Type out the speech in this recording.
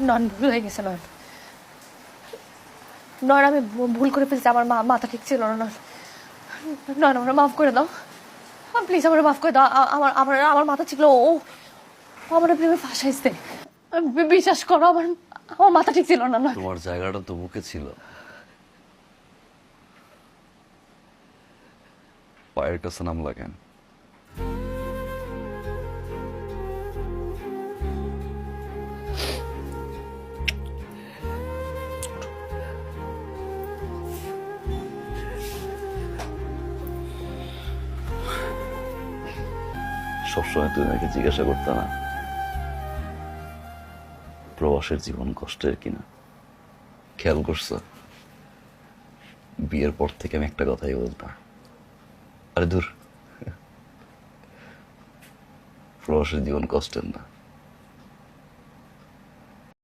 নয়ন ভুল হয়ে গেছে। নয়ন নয়ন আমি ভুল করে ফেলছি, আমার মাথা ঠিক ছিল না। নয়ন আমার মাফ করে দাও প্লিজ, আমার মাফ করে দাও। আমার আমার আমার মাথা ছিল, ও আমার প্রেমে ফাঁসাইছে। বিশ্বাস করো, আমার আমার মাথা ঠিক ছিল না। তোমার জায়গাটা তো বুকে ছিল, পায়ের কাছে নামলা কেন? সবসময় তুমি আমাকে জিজ্ঞাসা করতে না প্রবাসের জীবন কষ্টের কিনা? খেয়াল করছো বিয়ের পর থেকে আমি একটা কথাই বলতাম, আরে দূর, প্রবাসের জীবন কষ্টের না।